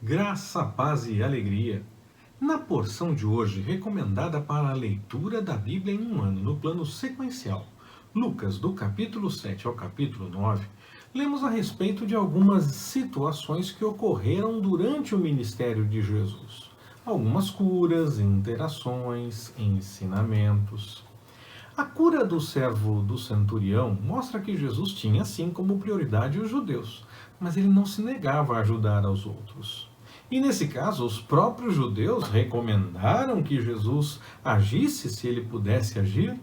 Graça, paz e alegria. Na porção de hoje, recomendada para a leitura da Bíblia em um ano, no plano sequencial, Lucas, do capítulo 7 ao capítulo 9, lemos a respeito de algumas situações que ocorreram durante o ministério de Jesus. Algumas curas, interações, ensinamentos. A cura do servo do centurião mostra que Jesus tinha, sim, como prioridade os judeus, mas ele não se negava a ajudar aos outros. E nesse caso, os próprios judeus recomendaram que Jesus agisse se ele pudesse agir,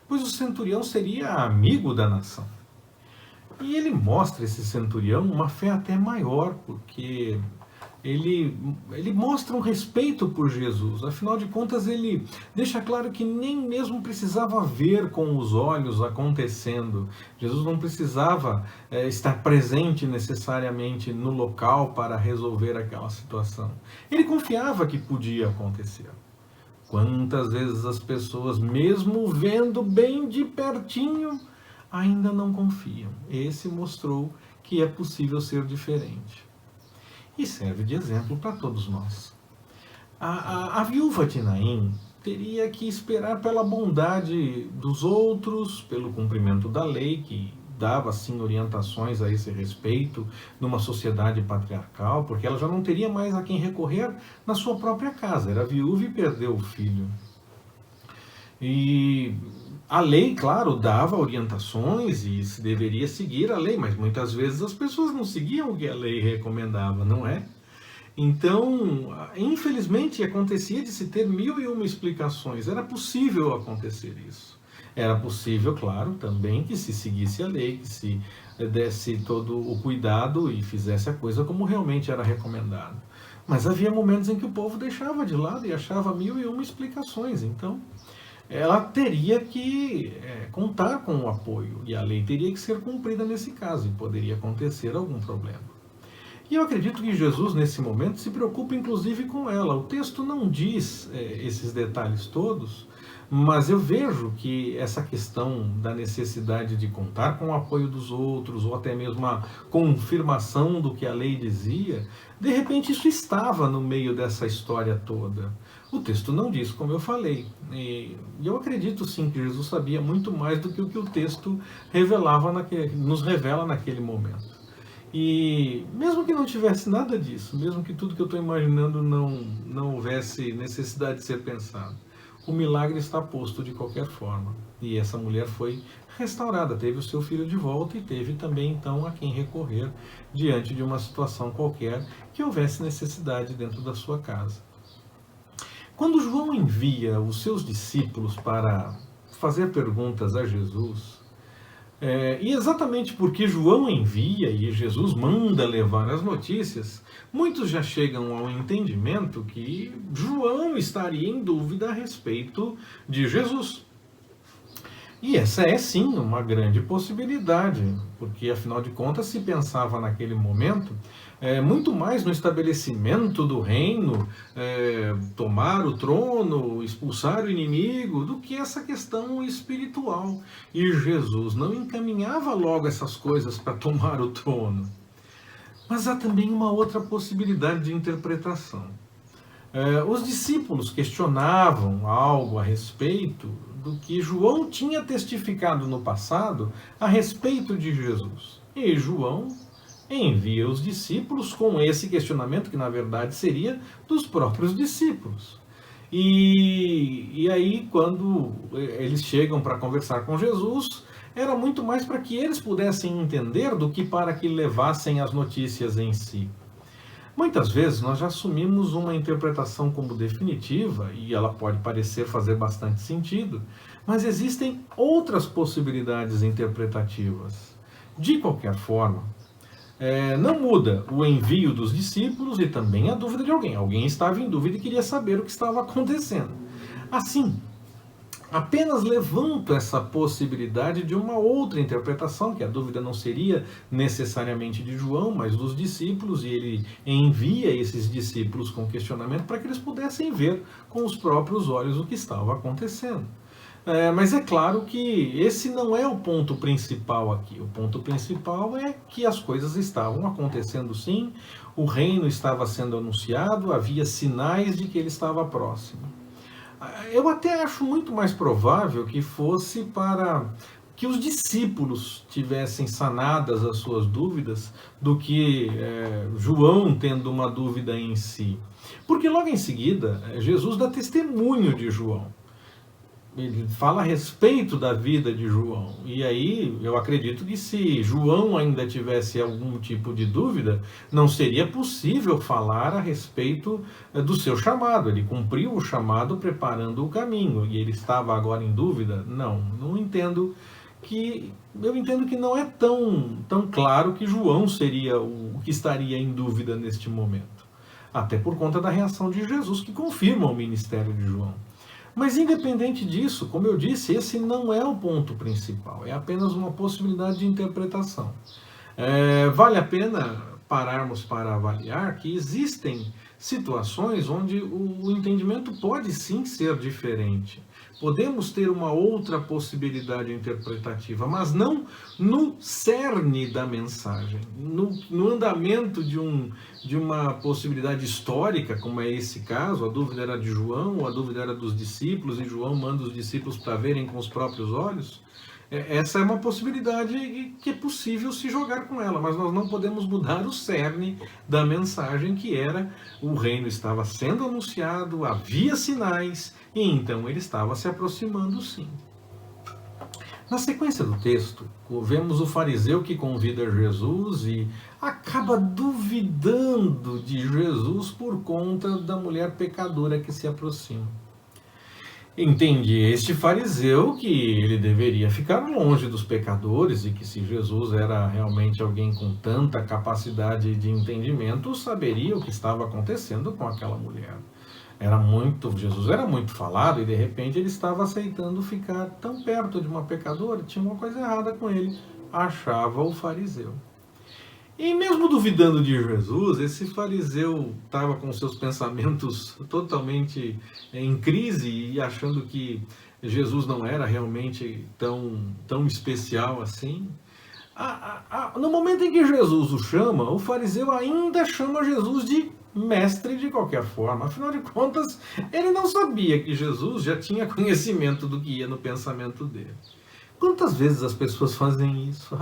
pois o centurião seria amigo da nação. E ele mostra esse centurião uma fé até maior, porque ele mostra um respeito por Jesus. Afinal de contas, ele deixa claro que nem mesmo precisava ver com os olhos acontecendo. Jesus não precisava estar presente necessariamente no local para resolver aquela situação. Ele confiava que podia acontecer. Quantas vezes as pessoas, mesmo vendo bem de pertinho, ainda não confiam? Esse mostrou que é possível ser diferente. E serve de exemplo para todos nós. A viúva de Naim teria que esperar pela bondade dos outros, pelo cumprimento da lei, que dava sim orientações a esse respeito numa sociedade patriarcal, porque ela já não teria mais a quem recorrer na sua própria casa. Era viúva e perdeu o filho. E a lei, claro, dava orientações e se deveria seguir a lei, mas muitas vezes as pessoas não seguiam o que a lei recomendava, não é? Então, infelizmente, acontecia de se ter mil e uma explicações. Era possível acontecer isso. Era possível, claro, também que se seguisse a lei, que se desse todo o cuidado e fizesse a coisa como realmente era recomendado. Mas havia momentos em que o povo deixava de lado e achava mil e uma explicações. Então, ela teria que contar com o apoio e a lei teria que ser cumprida nesse caso e poderia acontecer algum problema. E eu acredito que Jesus, nesse momento, se preocupa inclusive com ela. O texto não diz esses detalhes todos, mas eu vejo que essa questão da necessidade de contar com o apoio dos outros, ou até mesmo a confirmação do que a lei dizia, de repente isso estava no meio dessa história toda. O texto não diz, como eu falei. E eu acredito sim que Jesus sabia muito mais do que o texto nos revela naquele momento. E mesmo que não tivesse nada disso, mesmo que tudo que eu estou imaginando não houvesse necessidade de ser pensado, o milagre está posto de qualquer forma. E essa mulher foi restaurada, teve o seu filho de volta e teve também então a quem recorrer diante de uma situação qualquer que houvesse necessidade dentro da sua casa. Quando João envia os seus discípulos para fazer perguntas a Jesus, e exatamente porque João envia e Jesus manda levar as notícias, muitos já chegam ao entendimento que João estaria em dúvida a respeito de Jesus. E essa é sim uma grande possibilidade, porque afinal de contas se pensava naquele momento muito mais no estabelecimento do reino, tomar o trono, expulsar o inimigo, do que essa questão espiritual. E Jesus não encaminhava logo essas coisas para tomar o trono. Mas há também uma outra possibilidade de interpretação. Os discípulos questionavam algo a respeito do que João tinha testificado no passado a respeito de Jesus. E João envia os discípulos com esse questionamento, que na verdade seria dos próprios discípulos. E aí, quando eles chegam para conversar com Jesus, era muito mais para que eles pudessem entender do que para que levassem as notícias em si. Muitas vezes nós já assumimos uma interpretação como definitiva, e ela pode parecer fazer bastante sentido, mas existem outras possibilidades interpretativas. De qualquer forma, não muda o envio dos discípulos e também a dúvida de alguém. Alguém estava em dúvida e queria saber o que estava acontecendo. Assim, apenas levanto essa possibilidade de uma outra interpretação, que a dúvida não seria necessariamente de João, mas dos discípulos, e ele envia esses discípulos com questionamento para que eles pudessem ver com os próprios olhos o que estava acontecendo. Mas é claro que esse não é o ponto principal aqui. O ponto principal é que as coisas estavam acontecendo sim, o reino estava sendo anunciado, havia sinais de que ele estava próximo. Eu até acho muito mais provável que fosse para que os discípulos tivessem sanadas as suas dúvidas do que João tendo uma dúvida em si. Porque logo em seguida, Jesus dá testemunho de João. Ele fala a respeito da vida de João. E aí eu acredito que se João ainda tivesse algum tipo de dúvida, não seria possível falar a respeito do seu chamado. Ele cumpriu o chamado preparando o caminho e ele estava agora em dúvida? Não entendo que... Eu entendo que não é tão claro que João seria o que estaria em dúvida neste momento. Até por conta da reação de Jesus, que confirma o ministério de João. Mas independente disso, como eu disse, esse não é o ponto principal, é apenas uma possibilidade de interpretação. Vale a pena pararmos para avaliar que existem situações onde o entendimento pode sim ser diferente. Podemos ter uma outra possibilidade interpretativa, mas não no cerne da mensagem, no andamento de uma possibilidade histórica, como é esse caso. A dúvida era de João, ou a dúvida era dos discípulos, e João manda os discípulos para verem com os próprios olhos. Essa é uma possibilidade que é possível se jogar com ela, mas nós não podemos mudar o cerne da mensagem, que era: o reino estava sendo anunciado, havia sinais, e então ele estava se aproximando sim. Na sequência do texto, vemos o fariseu que convida Jesus e acaba duvidando de Jesus por conta da mulher pecadora que se aproxima. Entende este fariseu que ele deveria ficar longe dos pecadores e que, se Jesus era realmente alguém com tanta capacidade de entendimento, saberia o que estava acontecendo com aquela mulher. Jesus era muito falado e de repente ele estava aceitando ficar tão perto de uma pecadora. Tinha uma coisa errada com ele, achava o fariseu. E mesmo duvidando de Jesus, esse fariseu estava com seus pensamentos totalmente em crise e achando que Jesus não era realmente tão especial assim. No momento em que Jesus o chama, o fariseu ainda chama Jesus de mestre de qualquer forma. Afinal de contas, ele não sabia que Jesus já tinha conhecimento do que ia no pensamento dele. Quantas vezes as pessoas fazem isso?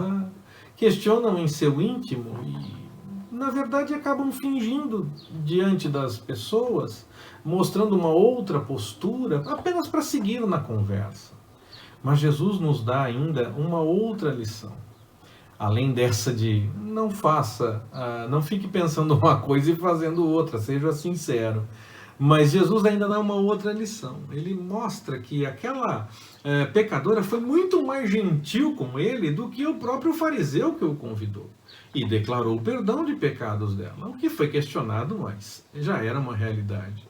Questionam em seu íntimo e, na verdade, acabam fingindo diante das pessoas, mostrando uma outra postura, apenas para seguir na conversa. Mas Jesus nos dá ainda uma outra lição. Além dessa de não fique pensando uma coisa e fazendo outra, seja sincero. Mas Jesus ainda dá uma outra lição. Ele mostra que aquela pecadora foi muito mais gentil com ele do que o próprio fariseu que o convidou. E declarou o perdão de pecados dela, o que foi questionado, mas já era uma realidade.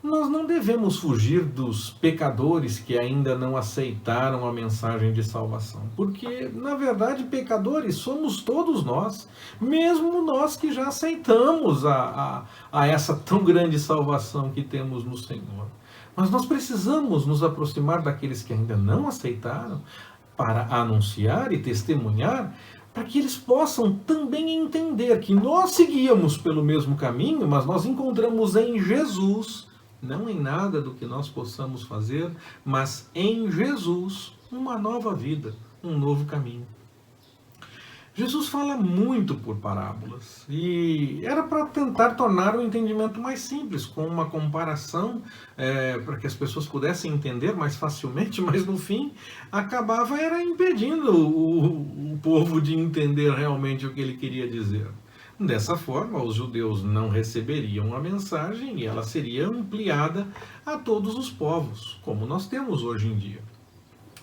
Nós não devemos fugir dos pecadores que ainda não aceitaram a mensagem de salvação, porque, na verdade, pecadores somos todos nós, mesmo nós que já aceitamos a essa tão grande salvação que temos no Senhor. Mas nós precisamos nos aproximar daqueles que ainda não aceitaram para anunciar e testemunhar, para que eles possam também entender que nós seguíamos pelo mesmo caminho, mas nós encontramos em Jesus, não em nada do que nós possamos fazer, mas em Jesus, uma nova vida, um novo caminho. Jesus fala muito por parábolas e era para tentar tornar o entendimento mais simples, com uma comparação para que as pessoas pudessem entender mais facilmente, mas no fim acabava impedindo o povo de entender realmente o que ele queria dizer. Dessa forma, os judeus não receberiam a mensagem e ela seria ampliada a todos os povos, como nós temos hoje em dia.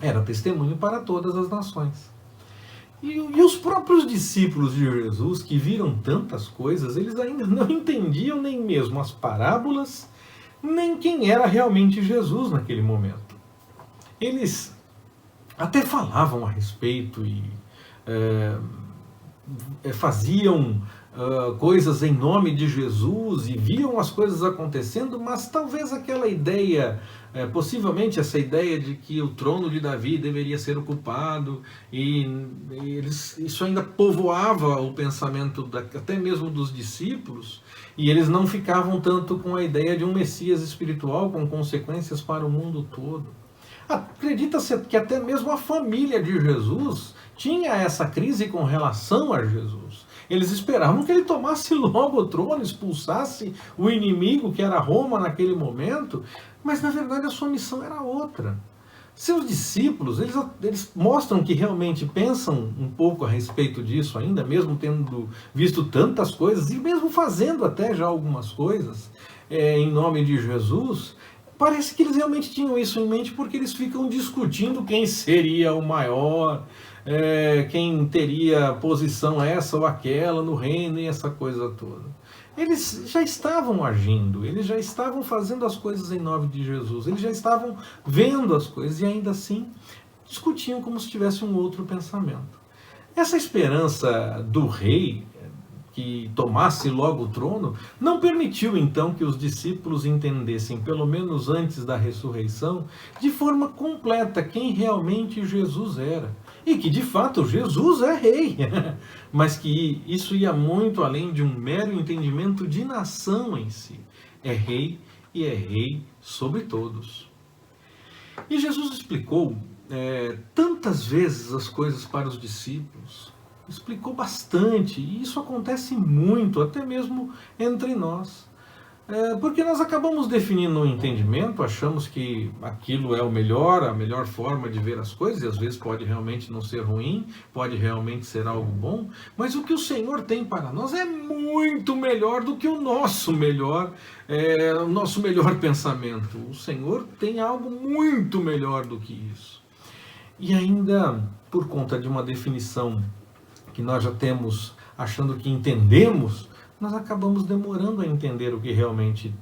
Era testemunho para todas as nações. E os próprios discípulos de Jesus, que viram tantas coisas, eles ainda não entendiam nem mesmo as parábolas, nem quem era realmente Jesus naquele momento. Eles até falavam a respeito e faziam coisas em nome de Jesus e viam as coisas acontecendo, mas talvez aquela ideia, possivelmente essa ideia de que o trono de Davi deveria ser ocupado, isso ainda povoava o pensamento até mesmo dos discípulos, e eles não ficavam tanto com a ideia de um Messias espiritual com consequências para o mundo todo. Acredita-se que até mesmo a família de Jesus tinha essa crise com relação a Jesus. Eles esperavam que ele tomasse logo o trono, expulsasse o inimigo que era Roma naquele momento, mas na verdade a sua missão era outra. Seus discípulos, eles mostram que realmente pensam um pouco a respeito disso ainda, mesmo tendo visto tantas coisas, e mesmo fazendo até já algumas coisas em nome de Jesus. Parece que eles realmente tinham isso em mente, porque eles ficam discutindo quem seria o maior, quem teria posição essa ou aquela no reino e essa coisa toda. Eles já estavam agindo, eles já estavam fazendo as coisas em nome de Jesus, eles já estavam vendo as coisas e ainda assim discutiam como se tivesse um outro pensamento. Essa esperança do rei que tomasse logo o trono, não permitiu então que os discípulos entendessem, pelo menos antes da ressurreição, de forma completa quem realmente Jesus era. E que de fato Jesus é rei, mas que isso ia muito além de um mero entendimento de nação em si. É rei e é rei sobre todos. E Jesus explicou tantas vezes as coisas para os discípulos, explicou bastante, e isso acontece muito, até mesmo entre nós. Porque nós acabamos definindo um entendimento, achamos que aquilo é o melhor, a melhor forma de ver as coisas, e às vezes pode realmente não ser ruim, pode realmente ser algo bom, mas o que o Senhor tem para nós é muito melhor do que o nosso melhor pensamento. O Senhor tem algo muito melhor do que isso. E ainda, por conta de uma definição que nós já temos achando que entendemos, nós acabamos demorando a entender o que realmente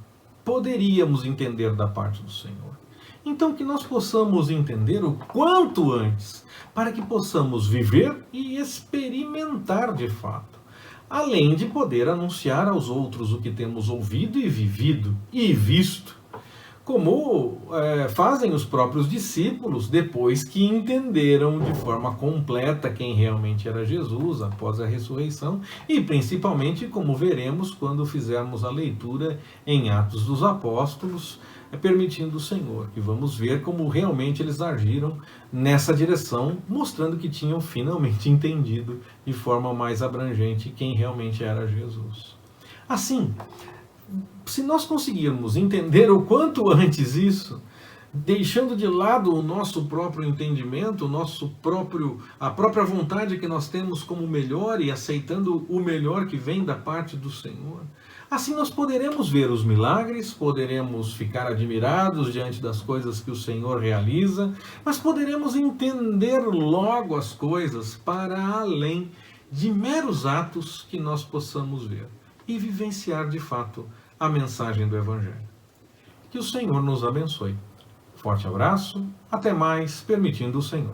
poderíamos entender da parte do Senhor. Então que nós possamos entender o quanto antes, para que possamos viver e experimentar de fato, além de poder anunciar aos outros o que temos ouvido e vivido e visto, como fazem os próprios discípulos depois que entenderam de forma completa quem realmente era Jesus após a ressurreição, e principalmente como veremos quando fizermos a leitura em Atos dos Apóstolos, permitindo o Senhor, que vamos ver como realmente eles agiram nessa direção, mostrando que tinham finalmente entendido de forma mais abrangente quem realmente era Jesus. Assim, se nós conseguirmos entender o quanto antes isso, deixando de lado o nosso próprio entendimento, a própria vontade que nós temos como melhor e aceitando o melhor que vem da parte do Senhor, assim nós poderemos ver os milagres, poderemos ficar admirados diante das coisas que o Senhor realiza, mas poderemos entender logo as coisas para além de meros atos que nós possamos ver e vivenciar de fato a mensagem do Evangelho. Que o Senhor nos abençoe. Forte abraço, até mais, permitindo o Senhor.